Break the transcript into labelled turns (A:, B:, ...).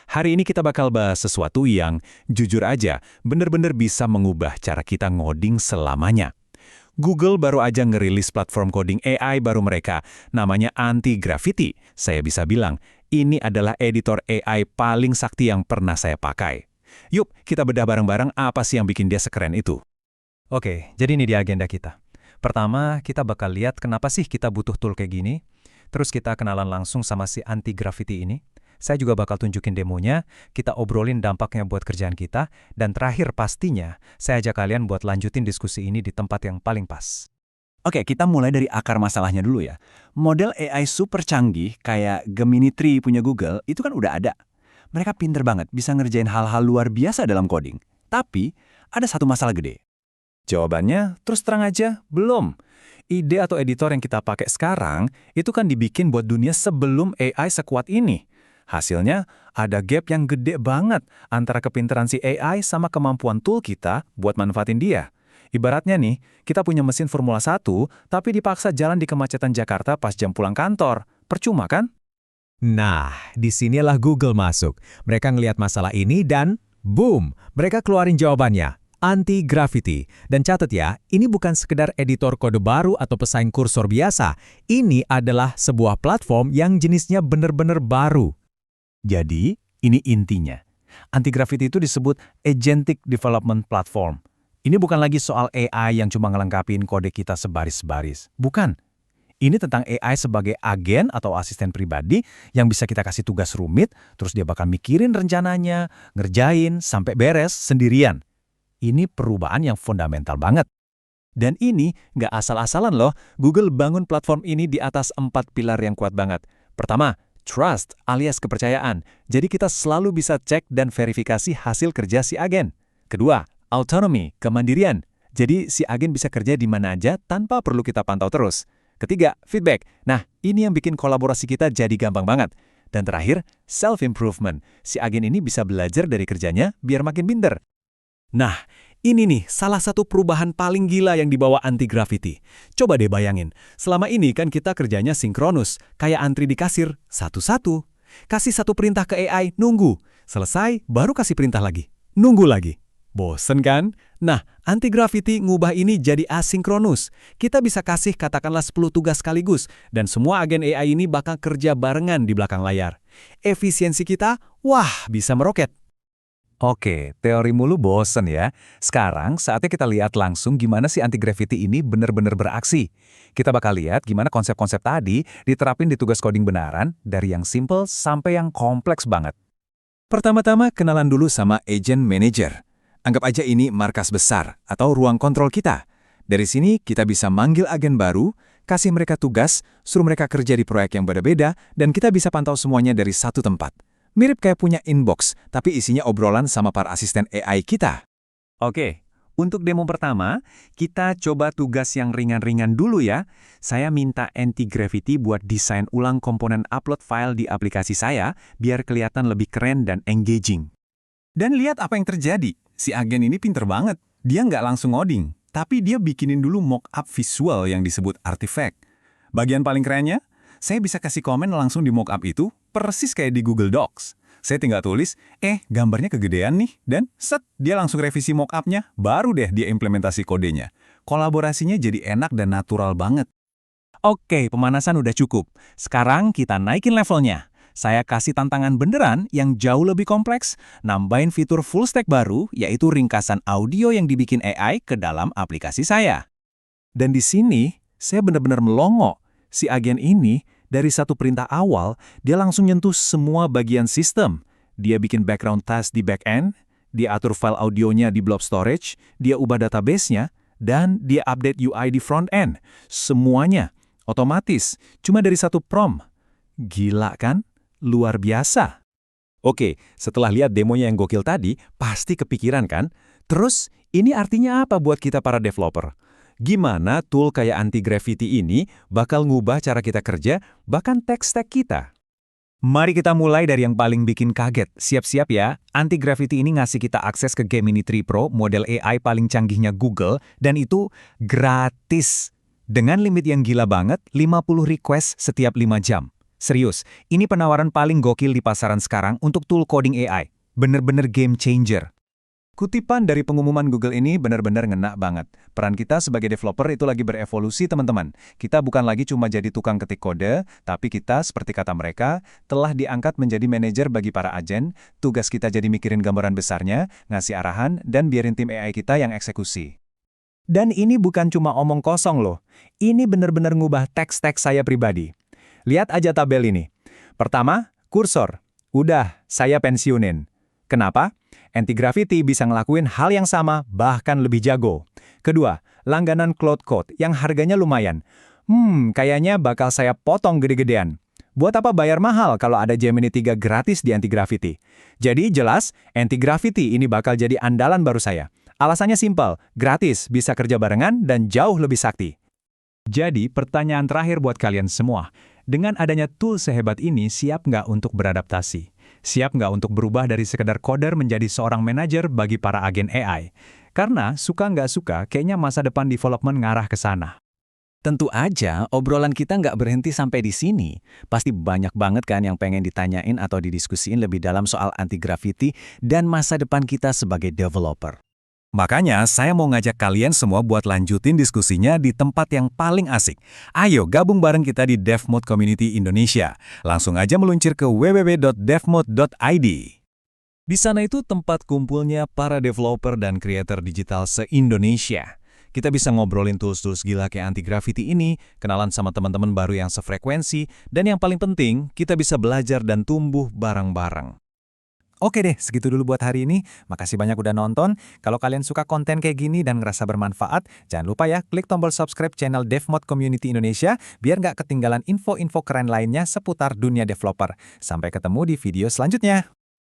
A: Hari ini kita bakal bahas sesuatu yang, jujur aja, bener-bener bisa mengubah cara kita ngoding selamanya. Google baru aja ngerilis platform coding AI baru mereka, namanya Anti-Gravity. Saya bisa bilang, ini adalah editor AI paling sakti yang pernah saya pakai. Yuk, kita bedah bareng-bareng apa sih yang bikin dia sekeren itu.
B: Oke, jadi ini dia agenda kita. Pertama, kita bakal lihat kenapa sih kita butuh tool kayak gini. Terus kita kenalan langsung sama si Anti-Gravity ini. Saya juga bakal tunjukin demonya, kita obrolin dampaknya buat kerjaan kita, dan terakhir pastinya, saya ajak kalian buat lanjutin diskusi ini di tempat yang paling pas.
A: Oke, kita mulai dari akar masalahnya dulu ya. Model AI super canggih kayak Gemini 3 punya Google itu kan udah ada. Mereka pinter banget bisa ngerjain hal-hal luar biasa dalam coding. Tapi, ada satu masalah gede. Jawabannya, terus terang aja, belum. Ide atau editor yang kita pakai sekarang, itu kan dibikin buat dunia sebelum AI sekuat ini. Hasilnya, ada gap yang gede banget antara kepintaran si AI sama kemampuan tool kita buat manfaatin dia. Ibaratnya nih, kita punya mesin Formula 1, tapi dipaksa jalan di kemacetan Jakarta pas jam pulang kantor. Percuma kan?
C: Nah, disinilah Google masuk. Mereka ngelihat masalah ini dan boom, mereka keluarin jawabannya. Anti-Gravity. Dan catat ya, ini bukan sekedar editor kode baru atau pesaing kursor biasa. Ini adalah sebuah platform yang jenisnya benar-benar baru.
A: Jadi, ini intinya. Anti-Gravity itu disebut Agentic Development Platform. Ini bukan lagi soal AI yang cuma ngelengkapin kode kita sebaris-baris. Bukan. Ini tentang AI sebagai agen atau asisten pribadi yang bisa kita kasih tugas rumit, terus dia bakal mikirin rencananya, ngerjain, sampai beres sendirian. Ini perubahan yang fundamental banget. Dan ini nggak asal-asalan loh. Google bangun platform ini di atas 4 pilar yang kuat banget. Pertama, trust alias kepercayaan. Jadi kita selalu bisa cek dan verifikasi hasil kerja si agen. Kedua, autonomy, kemandirian. Jadi si agen bisa kerja di mana aja tanpa perlu kita pantau terus. Ketiga, feedback. Nah, ini yang bikin kolaborasi kita jadi gampang banget. Dan terakhir, self-improvement. Si agen ini bisa belajar dari kerjanya biar makin pinter. Nah, ini nih salah satu perubahan paling gila yang dibawa Anti-Gravity. Coba deh bayangin, selama ini kan kita kerjanya sinkronus, kayak antri di kasir, satu-satu. Kasih satu perintah ke AI, nunggu. Selesai, baru kasih perintah lagi. Nunggu lagi. Bosen kan? Nah, Anti-Gravity ngubah ini jadi asinkronus. Kita bisa kasih katakanlah 10 tugas sekaligus, dan semua agen AI ini bakal kerja barengan di belakang layar. Efisiensi kita, wah, bisa meroket.
B: Oke, teori mulu bosen ya. Sekarang saatnya kita lihat langsung gimana si Anti-Gravity ini benar-benar beraksi. Kita bakal lihat gimana konsep-konsep tadi diterapin di tugas coding benaran dari yang simple sampai yang kompleks banget.
A: Pertama-tama kenalan dulu sama Agent Manager. Anggap aja ini markas besar atau ruang kontrol kita. Dari sini kita bisa manggil agen baru, kasih mereka tugas, suruh mereka kerja di proyek yang beda-beda, dan kita bisa pantau semuanya dari satu tempat. Mirip kayak punya inbox, tapi isinya obrolan sama para asisten AI kita.
B: Oke, untuk demo pertama, kita coba tugas yang ringan-ringan dulu ya. Saya minta Anti-Gravity buat desain ulang komponen upload file di aplikasi saya, biar kelihatan lebih keren dan engaging.
A: Dan lihat apa yang terjadi. Si agen ini pinter banget. Dia nggak langsung ngoding, tapi dia bikinin dulu mock-up visual yang disebut artifact. Bagian paling kerennya, saya bisa kasih komen langsung di mock-up itu, persis kayak di Google Docs. Saya tinggal tulis, gambarnya kegedean nih, dan set, dia langsung revisi mock-up-nya, baru deh dia implementasi kodenya. Kolaborasinya jadi enak dan natural banget.
B: Oke, pemanasan udah cukup. Sekarang kita naikin levelnya. Saya kasih tantangan beneran yang jauh lebih kompleks, nambahin fitur full stack baru, yaitu ringkasan audio yang dibikin AI ke dalam aplikasi saya.
A: Dan di sini, saya benar-benar melongo. Si agen ini, dari satu perintah awal, dia langsung nyentuh semua bagian sistem. Dia bikin background task di back-end, dia atur file audionya di blob storage, dia ubah database-nya, dan dia update UI di front-end. Semuanya otomatis, cuma dari satu prompt. Gila kan? Luar biasa. Oke, setelah lihat demonya yang gokil tadi, pasti kepikiran kan? Terus, ini artinya apa buat kita para developer? Gimana tool kayak Anti-Gravity ini bakal ngubah cara kita kerja, bahkan tech stack kita?
B: Mari kita mulai dari yang paling bikin kaget. Siap-siap ya, Anti-Gravity ini ngasih kita akses ke Gemini 3 Pro, model AI paling canggihnya Google, dan itu gratis. Dengan limit yang gila banget, 50 request setiap 5 jam. Serius, ini penawaran paling gokil di pasaran sekarang untuk tool coding AI. Bener-bener game changer. Kutipan dari pengumuman Google ini benar-benar ngena banget. Peran kita sebagai developer itu lagi berevolusi, teman-teman. Kita bukan lagi cuma jadi tukang ketik kode, tapi kita, seperti kata mereka, telah diangkat menjadi manajer bagi para agen. Tugas kita jadi mikirin gambaran besarnya, ngasih arahan, dan biarin tim AI kita yang eksekusi.
A: Dan ini bukan cuma omong kosong loh. Ini benar-benar ngubah teks-teks saya pribadi. Lihat aja tabel ini. Pertama, kursor. Udah, saya pensiunin. Kenapa? Anti-Gravity bisa ngelakuin hal yang sama, bahkan lebih jago. Kedua, langganan Cloud Code yang harganya lumayan. Kayaknya bakal saya potong gede-gedean. Buat apa bayar mahal kalau ada Gemini 3 gratis di Anti-Gravity? Jadi jelas, Anti-Gravity ini bakal jadi andalan baru saya. Alasannya simpel, gratis, bisa kerja barengan, dan jauh lebih sakti.
B: Jadi, pertanyaan terakhir buat kalian semua. Dengan adanya tool sehebat ini, siap nggak untuk beradaptasi? Siap nggak untuk berubah dari sekedar coder menjadi seorang manajer bagi para agen AI? Karena, suka nggak suka, kayaknya masa depan development ngarah ke sana.
A: Tentu aja, obrolan kita nggak berhenti sampai di sini. Pasti banyak banget kan yang pengen ditanyain atau didiskusiin lebih dalam soal Anti-Gravity dan masa depan kita sebagai developer.
B: Makanya, saya mau ngajak kalian semua buat lanjutin diskusinya di tempat yang paling asik. Ayo gabung bareng kita di DevMode Community Indonesia. Langsung aja meluncur ke www.devmode.id. Di sana itu tempat kumpulnya para developer dan kreator digital se-Indonesia. Kita bisa ngobrolin tools-tools gila kayak Anti-Gravity ini, kenalan sama teman-teman baru yang sefrekuensi, dan yang paling penting, kita bisa belajar dan tumbuh bareng-bareng.
A: Oke deh, segitu dulu buat hari ini. Makasih banyak udah nonton. Kalau kalian suka konten kayak gini dan ngerasa bermanfaat, jangan lupa ya klik tombol subscribe channel DevMode Community Indonesia biar nggak ketinggalan info-info keren lainnya seputar dunia developer. Sampai ketemu di video selanjutnya.